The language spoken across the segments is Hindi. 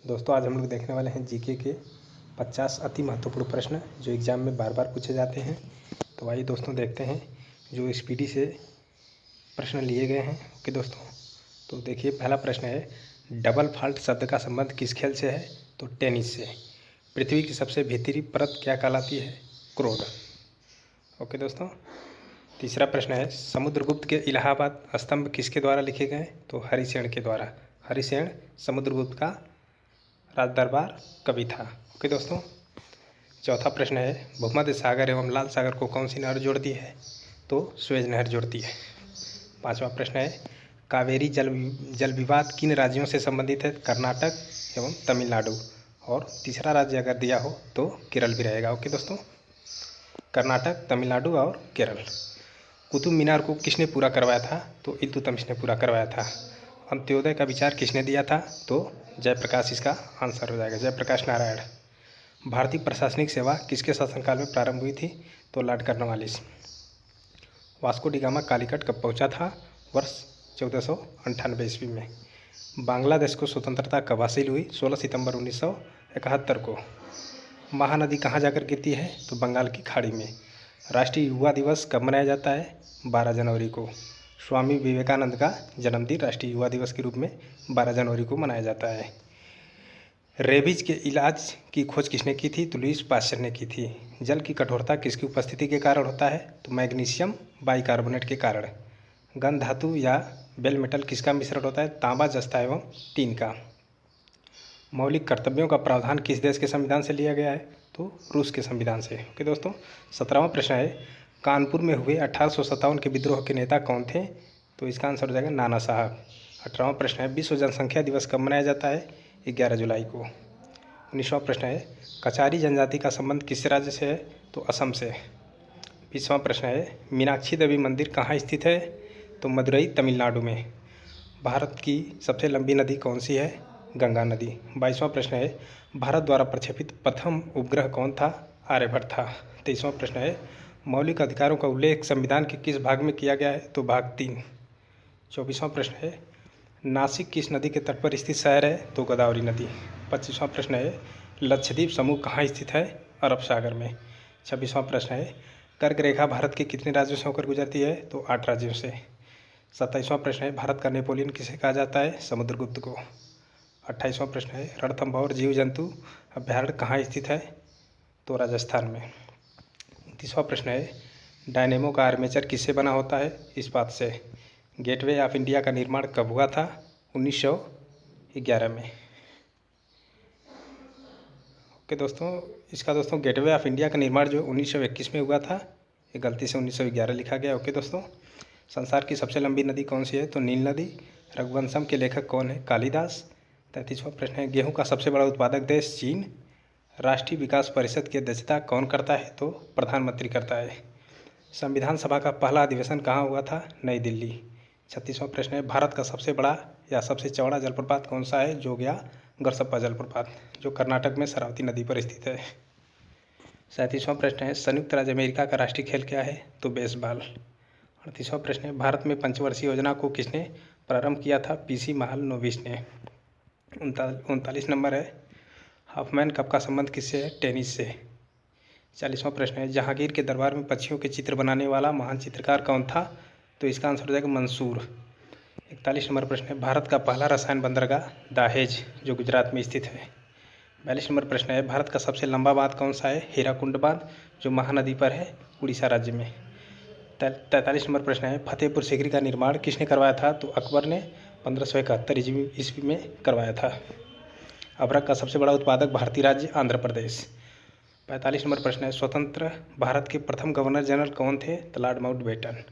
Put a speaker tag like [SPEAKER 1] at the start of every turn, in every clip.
[SPEAKER 1] दोस्तों आज हम लोग देखने वाले हैं जीके के 50 अति महत्वपूर्ण प्रश्न जो एग्ज़ाम में बार बार पूछे जाते हैं। तो आइए दोस्तों देखते हैं जो स्पीडी से प्रश्न लिए गए हैं। ओके दोस्तों, तो देखिए पहला प्रश्न है, डबल फॉल्ट शब्द का संबंध किस खेल से है? तो टेनिस से। पृथ्वी की सबसे भीतरी परत क्या कहलाती है? क्रोड। ओके दोस्तों, तीसरा प्रश्न है, समुद्रगुप्त के इलाहाबाद स्तंभ किसके द्वारा लिखे गए? तो हरिसेन के द्वारा। हरिसेन समुद्रगुप्त का राज दरबार कवि था। ओके दोस्तों, चौथा प्रश्न है, भूमध्य सागर एवं लाल सागर को कौन सी नहर जोड़ती है? तो स्वेज नहर जोड़ती है। पांचवा प्रश्न है, कावेरी जल विवाद किन राज्यों से संबंधित है? कर्नाटक एवं तमिलनाडु। और तीसरा राज्य अगर दिया हो तो केरल भी रहेगा। ओके दोस्तों, कर्नाटक, तमिलनाडु और केरल। कुतुब मीनार को किसने पूरा करवाया था? तो इल्तुतमिश ने पूरा करवाया था। अंत्योदय का विचार किसने दिया था? तो जयप्रकाश इसका आंसर हो जाएगा, जयप्रकाश नारायण। भारतीय प्रशासनिक सेवा किसके शासनकाल में प्रारंभ हुई थी? तो Lord Cornwallis. Vasco D gamma Calicut कब पहुंचा था? वर्ष 1498 ईस्वी में। बांग्लादेश को स्वतंत्रता कब हासिल हुई? 16 सितंबर 1971 को। महानदी कहाँ जाकर गिरती है? तो बंगाल की खाड़ी में। राष्ट्रीय युवा दिवस कब मनाया जाता है? 12 जनवरी को। स्वामी विवेकानंद का जन्मदिन राष्ट्रीय युवा दिवस के रूप में 12 जनवरी को मनाया जाता है। रेबीज के इलाज की खोज किसने की थी? तो लुईस पाश्चर ने की थी। जल की कठोरता किसकी उपस्थिति के कारण होता है? तो मैग्नीशियम बाइकार्बोनेट के कारण। गन धातु या बेल मेटल किसका मिश्रण होता है? तांबा, जस्ता एवं टीन का। मौलिक कर्तव्यों का प्रावधान किस देश के संविधान से लिया गया है? तो रूस के संविधान से। ओके दोस्तों, 17वां प्रश्न है, कानपुर में हुए 1857 के विद्रोह के नेता कौन थे? तो इसका आंसर हो जाएगा नाना साहब। 18वां प्रश्न है, विश्व जनसंख्या दिवस कब मनाया जाता है? 11 जुलाई को। 19वां प्रश्न है, कचारी जनजाति का संबंध किस राज्य से है? तो असम से। 20वां प्रश्न है, मीनाक्षी देवी मंदिर कहाँ स्थित है? तो मदुरई, तमिलनाडु में। भारत की सबसे लंबी नदी कौन सी है? गंगा नदी। 22वां प्रश्न है, भारत द्वारा प्रक्षेपित प्रथम उपग्रह कौन था? आर्यभट्ट था। 23वां प्रश्न है, मौलिक अधिकारों का उल्लेख संविधान के किस भाग में किया गया है? तो भाग 3। 24वां प्रश्न है, नासिक किस नदी के तट पर स्थित शहर है? तो गोदावरी नदी। 25वां प्रश्न है, लक्षद्वीप समूह कहाँ स्थित है? अरब सागर में। 26वां प्रश्न है, कर्क रेखा भारत के कितने राज्यों से होकर गुजरती है? तो 8 राज्यों से। 27वां प्रश्न है, भारत का नेपोलियन किसे कहा जाता है? समुद्रगुप्त को। 28वां प्रश्न है, रणथंभौर जीव जंतु अभ्यारण्य कहाँ स्थित है? तो राजस्थान में। 29वां प्रश्न है, डायनेमो का आर्मेचर किससे बना होता है? इस्पात से। गेटवे ऑफ इंडिया का निर्माण कब हुआ था? 1911 में। ओके दोस्तों, इसका दोस्तों गेटवे ऑफ इंडिया का निर्माण जो 1921 में हुआ था, ये गलती से 1911 लिखा गया। ओके दोस्तों, संसार की सबसे लंबी नदी कौन सी है? तो नील नदी। रघुवंशम के लेखक कौन है? कालिदास। 33वां प्रश्न है, गेहूं का सबसे बड़ा उत्पादक देश चीन। राष्ट्रीय विकास परिषद की अध्यक्षता कौन करता है? तो प्रधानमंत्री करता है। संविधान सभा का पहला अधिवेशन कहाँ हुआ था? नई दिल्ली। 36वां प्रश्न है, भारत का सबसे बड़ा या सबसे चौड़ा जलप्रपात कौन सा है? जोग्या गरसप्पा जलप्रपात, जो कर्नाटक में शरावती नदी पर स्थित है। 37वां प्रश्न है, संयुक्त राज्य अमेरिका का राष्ट्रीय खेल क्या है? तो बेसबॉल। 38वां प्रश्न है, भारत में पंचवर्षीय योजना को किसने प्रारंभ किया था? पीसी महालनोबिस ने। 39 नंबर है, हॉफमैन कप का संबंध किससे है? टेनिस से। 40वां प्रश्न है, जहांगीर के दरबार में पक्षियों के चित्र बनाने वाला महान चित्रकार कौन था? तो इसका आंसर हो जाएगा मंसूर। 41 नंबर प्रश्न है, भारत का पहला रसायन बंदरगाह दाहेज, जो गुजरात में स्थित है। 42 नंबर प्रश्न है, भारत का सबसे लंबा बांध कौन सा है? हीराकुंड बांध, जो महानदी पर है, उड़ीसा राज्य में। 43 नंबर प्रश्न है, फतेहपुर सीकरी का निर्माण किसने करवाया था? तो अकबर ने 1571 ईस्वी में करवाया था। अबरक का सबसे बड़ा उत्पादक भारतीय राज्य आंध्र प्रदेश। 45 नंबर प्रश्न है, स्वतंत्र भारत के प्रथम गवर्नर जनरल कौन थे? तो लॉर्ड माउंटबेटन।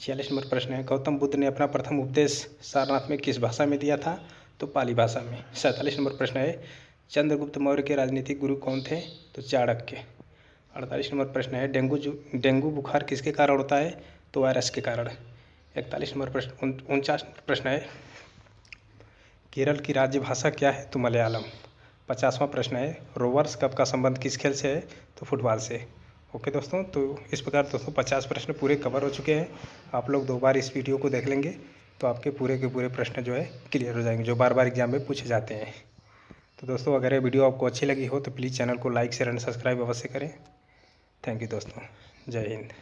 [SPEAKER 1] 46 नंबर प्रश्न है, गौतम बुद्ध ने अपना प्रथम उपदेश सारनाथ में किस भाषा में दिया था? तो पाली भाषा में। 47 नंबर प्रश्न है, चंद्रगुप्त मौर्य के राजनीतिक गुरु कौन थे? तो चाणक्य। 48 नंबर प्रश्न है, डेंगू बुखार किसके कारण होता है? तो वायरस के कारण। 41 नंबर प्रश्न 49 नंबर प्रश्न है, केरल की राज्य भाषा क्या है? तो मलयालम। 50वां प्रश्न है, रोवर्स कप का संबंध किस खेल से है? तो फुटबॉल से। ओके दोस्तों, तो इस प्रकार दोस्तों 50 प्रश्न पूरे कवर हो चुके हैं। आप लोग 2 बार इस वीडियो को देख लेंगे तो आपके पूरे के पूरे प्रश्न जो है क्लियर हो जाएंगे, जो बार बार एग्जाम में पूछे जाते हैं। तो दोस्तों अगर ये वीडियो आपको अच्छी लगी हो तो प्लीज़ चैनल को लाइक शेयर एंड सब्सक्राइब अवश्य करें। थैंक यू दोस्तों, जय हिंद।